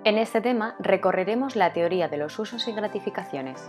En este tema recorreremos la teoría de los usos y gratificaciones.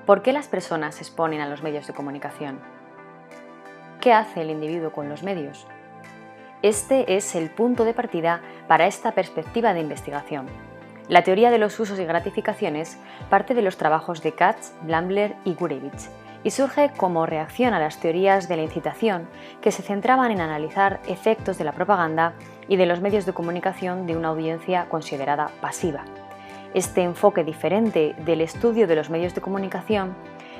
¿Por qué las personas se exponen a los medios de comunicación? ¿Qué hace el individuo con los medios? Este es el punto de partida para esta perspectiva de investigación. La teoría de los usos y gratificaciones parte de los trabajos de Katz, Blambler y Gurevich y surge como reacción a las teorías de la incitación que se centraban en analizar efectos de la propaganda y de los medios de comunicación de una audiencia considerada pasiva. Este enfoque diferente del estudio de los medios de comunicación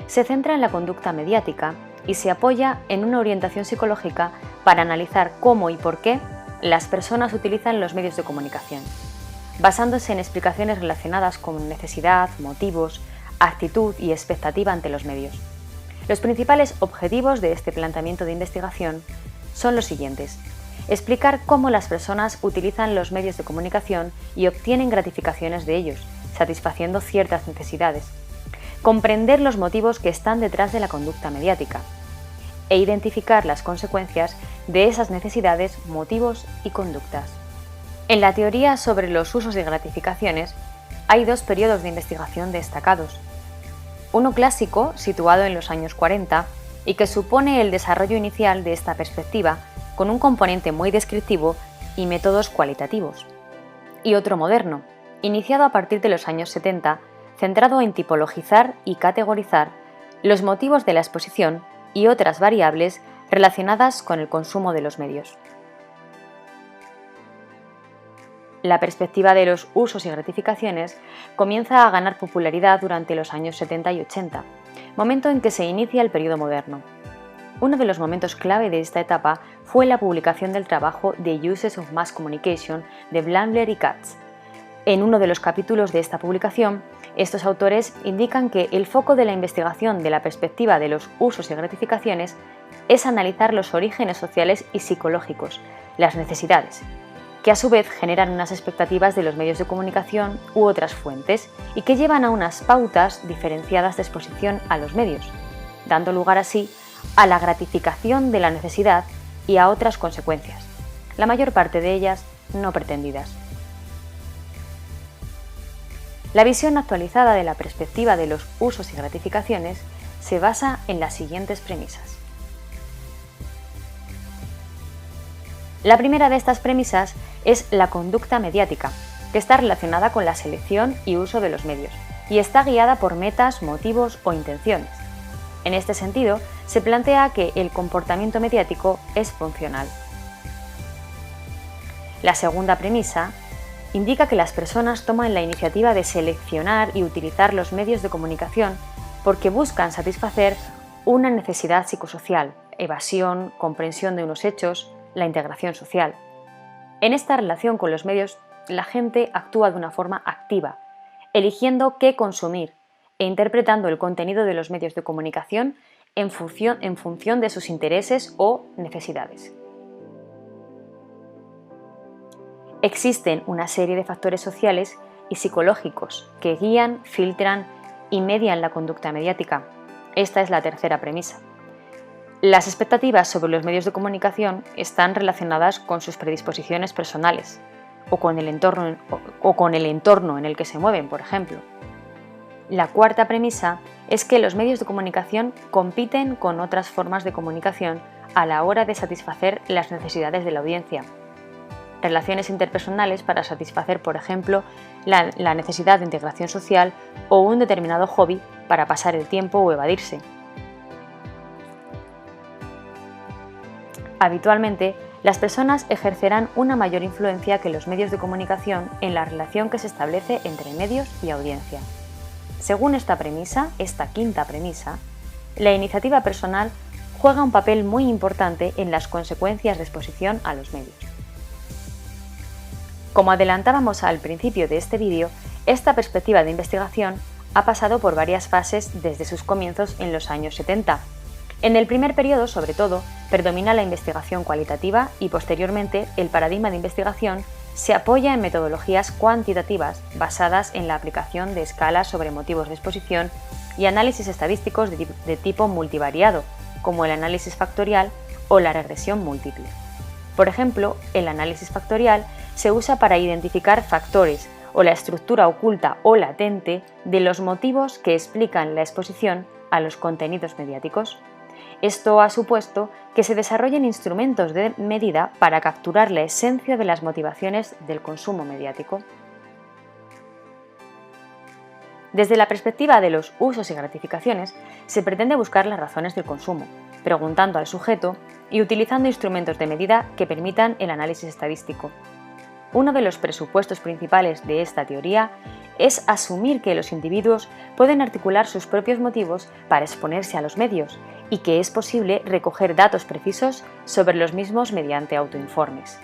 se centra en la conducta mediática y se apoya en una orientación psicológica para analizar cómo y por qué las personas utilizan los medios de comunicación, basándose en explicaciones relacionadas con necesidad, motivos, actitud y expectativa ante los medios. Los principales objetivos de este planteamiento de investigación son los siguientes: explicar cómo las personas utilizan los medios de comunicación y obtienen gratificaciones de ellos, satisfaciendo ciertas necesidades; comprender los motivos que están detrás de la conducta mediática e identificar las consecuencias de esas necesidades, motivos y conductas. En la teoría sobre los usos y gratificaciones hay dos periodos de investigación destacados. Uno clásico, situado en los años 40, y que supone el desarrollo inicial de esta perspectiva, con un componente muy descriptivo y métodos cualitativos. Y otro moderno, iniciado a partir de los años 70, centrado en tipologizar y categorizar los motivos de la exposición y otras variables relacionadas con el consumo de los medios. La perspectiva de los usos y gratificaciones comienza a ganar popularidad durante los años 70 y 80, momento en que se inicia el periodo moderno. Uno de los momentos clave de esta etapa fue la publicación del trabajo The Uses of Mass Communication de Blambler y Katz. En uno de los capítulos de esta publicación, estos autores indican que el foco de la investigación de la perspectiva de los usos y gratificaciones es analizar los orígenes sociales y psicológicos, las necesidades, que a su vez generan unas expectativas de los medios de comunicación u otras fuentes y que llevan a unas pautas diferenciadas de exposición a los medios, dando lugar así a la gratificación de la necesidad y a otras consecuencias, la mayor parte de ellas no pretendidas. La visión actualizada de la perspectiva de los usos y gratificaciones se basa en las siguientes premisas. La primera de estas premisas es la conducta mediática, que está relacionada con la selección y uso de los medios, y está guiada por metas, motivos o intenciones. En este sentido, se plantea que el comportamiento mediático es funcional. La segunda premisa indica que las personas toman la iniciativa de seleccionar y utilizar los medios de comunicación porque buscan satisfacer una necesidad psicosocial, evasión, comprensión de unos hechos, la integración social. En esta relación con los medios, la gente actúa de una forma activa, eligiendo qué consumir e interpretando el contenido de los medios de comunicación en función de sus intereses o necesidades. Existen una serie de factores sociales y psicológicos que guían, filtran y median la conducta mediática. Esta es la tercera premisa. Las expectativas sobre los medios de comunicación están relacionadas con sus predisposiciones personales o con el entorno en el que se mueven, por ejemplo. La cuarta premisa es que los medios de comunicación compiten con otras formas de comunicación a la hora de satisfacer las necesidades de la audiencia. Relaciones interpersonales para satisfacer, por ejemplo, la necesidad de integración social o un determinado hobby para pasar el tiempo o evadirse. Habitualmente, las personas ejercerán una mayor influencia que los medios de comunicación en la relación que se establece entre medios y audiencia. Según esta quinta premisa, la iniciativa personal juega un papel muy importante en las consecuencias de exposición a los medios. Como adelantábamos al principio de este vídeo, esta perspectiva de investigación ha pasado por varias fases desde sus comienzos en los años 70. En el primer periodo, sobre todo, predomina la investigación cualitativa y posteriormente el paradigma de investigación se apoya en metodologías cuantitativas basadas en la aplicación de escalas sobre motivos de exposición y análisis estadísticos de tipo multivariado, como el análisis factorial o la regresión múltiple. Por ejemplo, el análisis factorial se usa para identificar factores o la estructura oculta o latente de los motivos que explican la exposición a los contenidos mediáticos. Esto ha supuesto que se desarrollen instrumentos de medida para capturar la esencia de las motivaciones del consumo mediático. Desde la perspectiva de los usos y gratificaciones, se pretende buscar las razones del consumo, preguntando al sujeto y utilizando instrumentos de medida que permitan el análisis estadístico. Uno de los presupuestos principales de esta teoría es asumir que los individuos pueden articular sus propios motivos para exponerse a los medios y que es posible recoger datos precisos sobre los mismos mediante autoinformes.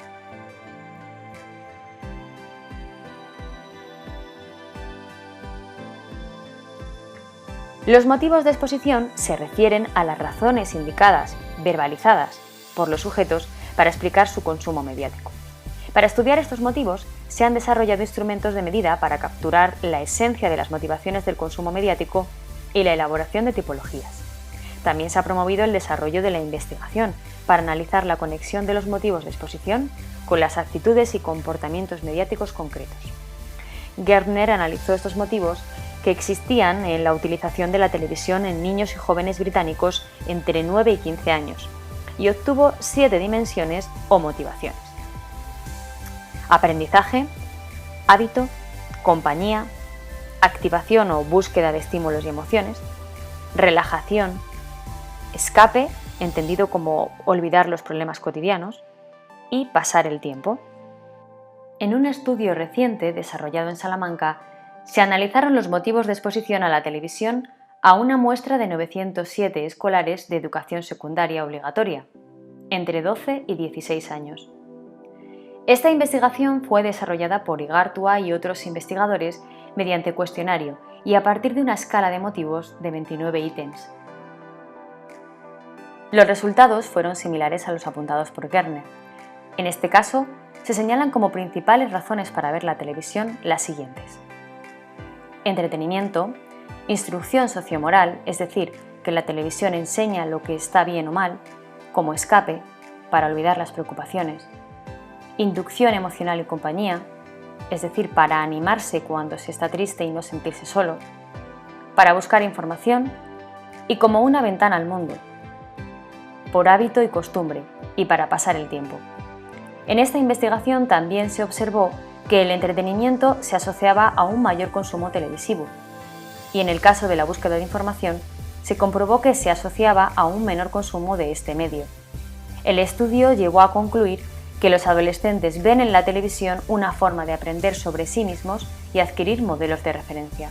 Los motivos de exposición se refieren a las razones indicadas, verbalizadas, por los sujetos para explicar su consumo mediático. Para estudiar estos motivos, se han desarrollado instrumentos de medida para capturar la esencia de las motivaciones del consumo mediático y la elaboración de tipologías. También se ha promovido el desarrollo de la investigación para analizar la conexión de los motivos de exposición con las actitudes y comportamientos mediáticos concretos. Gärtner analizó estos motivos que existían en la utilización de la televisión en niños y jóvenes británicos entre 9 y 15 años y obtuvo 7 dimensiones o motivaciones: aprendizaje, hábito, compañía, activación o búsqueda de estímulos y emociones, relajación, escape, entendido como olvidar los problemas cotidianos, y pasar el tiempo. En un estudio reciente desarrollado en Salamanca, se analizaron los motivos de exposición a la televisión a una muestra de 907 escolares de educación secundaria obligatoria, entre 12 y 16 años. Esta investigación fue desarrollada por Igartua y otros investigadores mediante cuestionario y a partir de una escala de motivos de 29 ítems. Los resultados fueron similares a los apuntados por Gärtner. En este caso, se señalan como principales razones para ver la televisión las siguientes: entretenimiento, instrucción sociomoral, es decir, que la televisión enseña lo que está bien o mal, como escape, para olvidar las preocupaciones, inducción emocional y compañía, es decir, para animarse cuando se está triste y no sentirse solo, para buscar información y como una ventana al mundo, por hábito y costumbre y para pasar el tiempo. En esta investigación también se observó que el entretenimiento se asociaba a un mayor consumo televisivo y en el caso de la búsqueda de información se comprobó que se asociaba a un menor consumo de este medio. El estudio llegó a concluir que los adolescentes ven en la televisión una forma de aprender sobre sí mismos y adquirir modelos de referencia.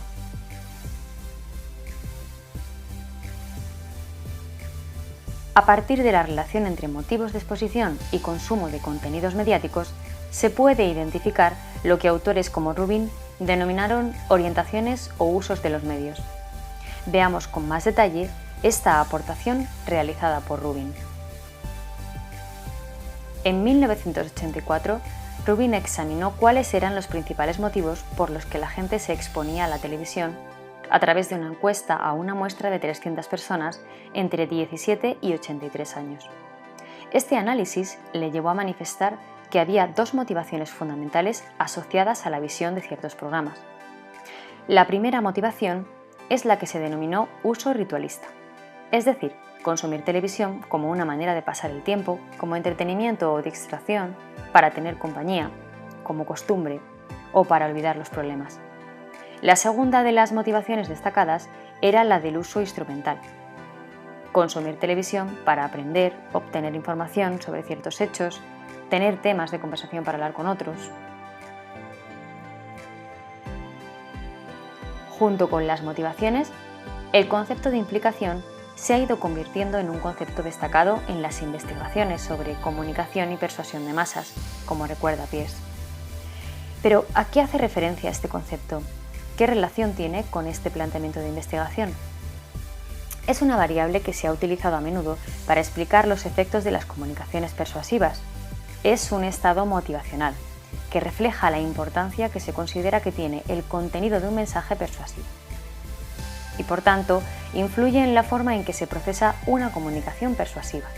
A partir de la relación entre motivos de exposición y consumo de contenidos mediáticos, se puede identificar lo que autores como Rubin denominaron orientaciones o usos de los medios. Veamos con más detalle esta aportación realizada por Rubin. En 1984, Rubin examinó cuáles eran los principales motivos por los que la gente se exponía a la televisión a través de una encuesta a una muestra de 300 personas entre 17 y 83 años. Este análisis le llevó a manifestar que había dos motivaciones fundamentales asociadas a la visión de ciertos programas. La primera motivación es la que se denominó uso ritualista, es decir, consumir televisión como una manera de pasar el tiempo, como entretenimiento o distracción, para tener compañía, como costumbre o para olvidar los problemas. La segunda de las motivaciones destacadas era la del uso instrumental. Consumir televisión para aprender, obtener información sobre ciertos hechos, tener temas de conversación para hablar con otros. Junto con las motivaciones, el concepto de implicación se ha ido convirtiendo en un concepto destacado en las investigaciones sobre comunicación y persuasión de masas, como recuerda Peirce. Pero, ¿a qué hace referencia este concepto? ¿Qué relación tiene con este planteamiento de investigación? Es una variable que se ha utilizado a menudo para explicar los efectos de las comunicaciones persuasivas. Es un estado motivacional, que refleja la importancia que se considera que tiene el contenido de un mensaje persuasivo. Y por tanto, influye en la forma en que se procesa una comunicación persuasiva.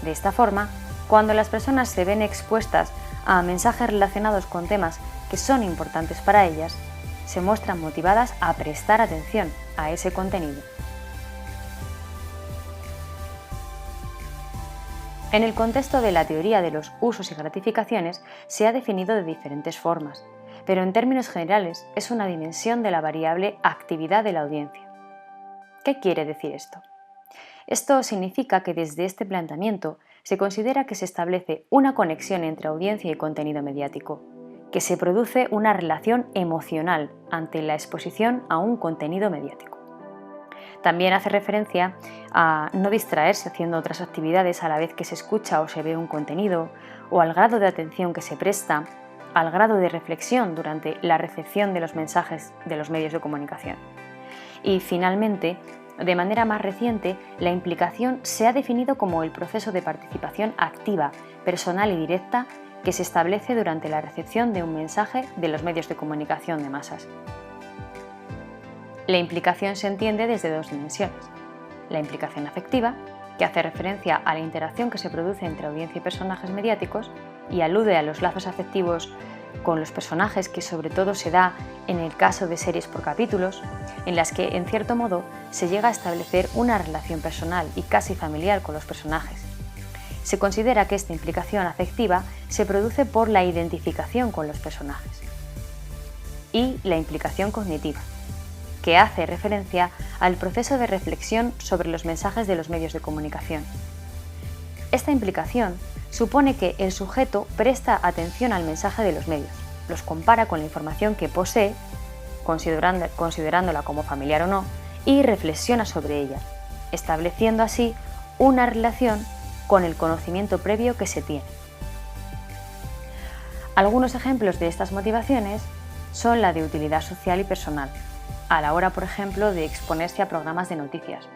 De esta forma, Cuando las personas se ven expuestas a mensajes relacionados con temas que son importantes para ellas, se muestran motivadas a prestar atención a ese contenido. En el contexto de la teoría de los usos y gratificaciones se ha definido de diferentes formas, pero en términos generales es una dimensión de la variable actividad de la audiencia. ¿Qué quiere decir esto? Esto significa que desde este planteamiento se considera que se establece una conexión entre audiencia y contenido mediático, que se produce una relación emocional ante la exposición a un contenido mediático. También hace referencia a no distraerse haciendo otras actividades a la vez que se escucha o se ve un contenido, o al grado de atención que se presta, al grado de reflexión durante la recepción de los mensajes de los medios de comunicación. Y finalmente, de manera más reciente, la implicación se ha definido como el proceso de participación activa, personal y directa que se establece durante la recepción de un mensaje de los medios de comunicación de masas. La implicación se entiende desde dos dimensiones. La implicación afectiva, que hace referencia a la interacción que se produce entre audiencia y personajes mediáticos y alude a los lazos afectivos con los personajes que sobre todo se da en el caso de series por capítulos, en las que en cierto modo se llega a establecer una relación personal y casi familiar con los personajes. Se considera que esta implicación afectiva se produce por la identificación con los personajes. Y la implicación cognitiva, que hace referencia al proceso de reflexión sobre los mensajes de los medios de comunicación. Esta implicación supone que el sujeto presta atención al mensaje de los medios, los compara con la información que posee, considerándola como familiar o no, y reflexiona sobre ella, estableciendo así una relación con el conocimiento previo que se tiene. Algunos ejemplos de estas motivaciones son la de utilidad social y personal, a la hora, por ejemplo, de exponerse a programas de noticias.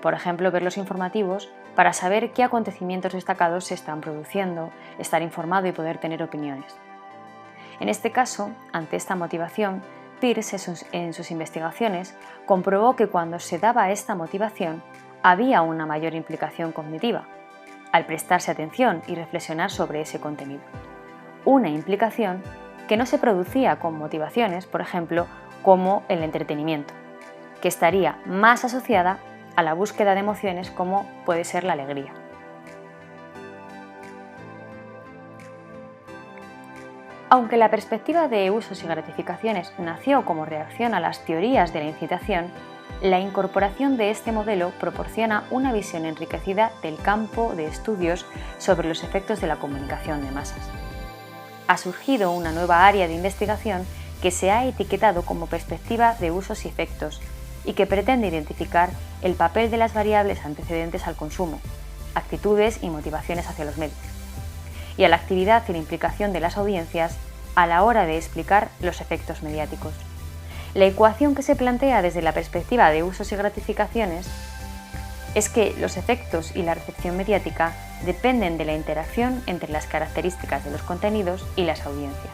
Por ejemplo, ver los informativos para saber qué acontecimientos destacados se están produciendo, estar informado y poder tener opiniones. En este caso, ante esta motivación, Peirce en sus investigaciones comprobó que cuando se daba esta motivación había una mayor implicación cognitiva, al prestarse atención y reflexionar sobre ese contenido. Una implicación que no se producía con motivaciones, por ejemplo, como el entretenimiento, que estaría más asociada a la búsqueda de emociones como puede ser la alegría. Aunque la perspectiva de usos y gratificaciones nació como reacción a las teorías de la incitación, la incorporación de este modelo proporciona una visión enriquecida del campo de estudios sobre los efectos de la comunicación de masas. Ha surgido una nueva área de investigación que se ha etiquetado como perspectiva de usos y efectos y que pretende identificar el papel de las variables antecedentes al consumo, actitudes y motivaciones hacia los medios, y a la actividad y la implicación de las audiencias a la hora de explicar los efectos mediáticos. La ecuación que se plantea desde la perspectiva de usos y gratificaciones es que los efectos y la recepción mediática dependen de la interacción entre las características de los contenidos y las audiencias.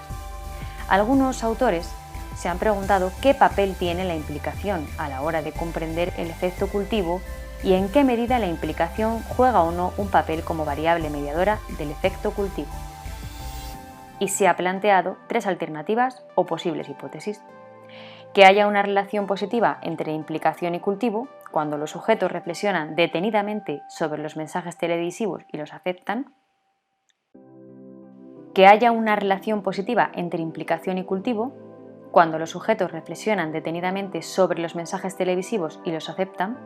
Algunos autores se han preguntado qué papel tiene la implicación a la hora de comprender el efecto cultivo y en qué medida la implicación juega o no un papel como variable mediadora del efecto cultivo. Y se ha planteado tres alternativas o posibles hipótesis. Que haya una relación positiva entre implicación y cultivo, cuando los sujetos reflexionan detenidamente sobre los mensajes televisivos y los aceptan. Que haya una relación positiva entre implicación y cultivo, cuando los sujetos reflexionan detenidamente sobre los mensajes televisivos y los aceptan.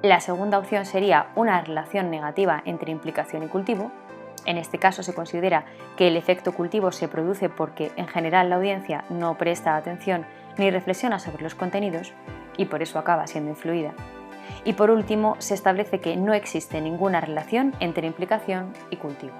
La segunda opción sería una relación negativa entre implicación y cultivo. En este caso se considera que el efecto cultivo se produce porque en general la audiencia no presta atención ni reflexiona sobre los contenidos y por eso acaba siendo influida. Y por último, se establece que no existe ninguna relación entre implicación y cultivo.